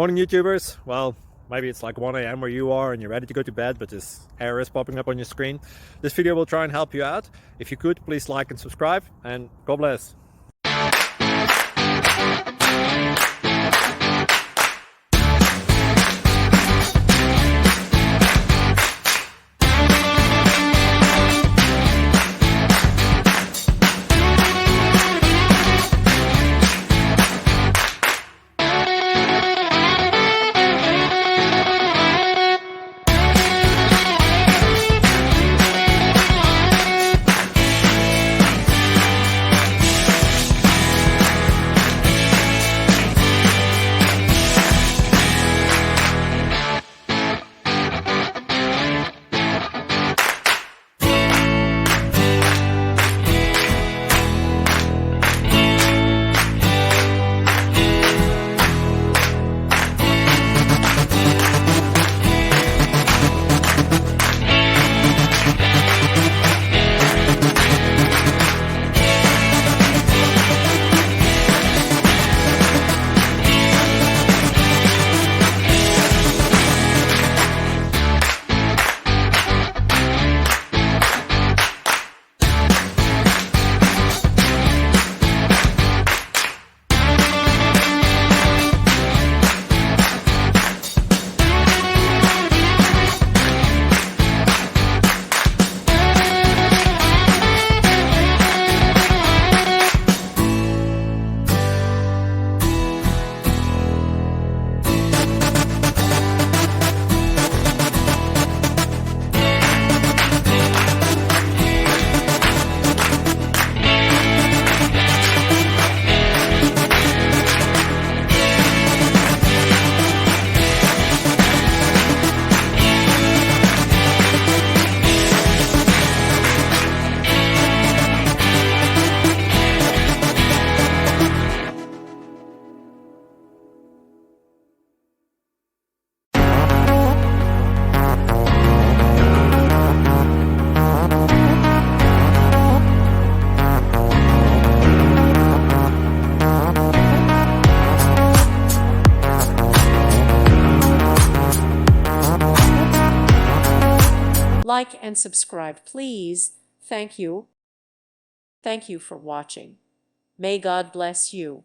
Morning YouTubers. Well, maybe it's like 1 a.m. where you are and you're ready to go to bed, but this error is popping up on your screen. This video will try and help you out. If you could, please like and subscribe, and God bless. Like and subscribe, please. Thank you. Thank you for watching. May God bless you.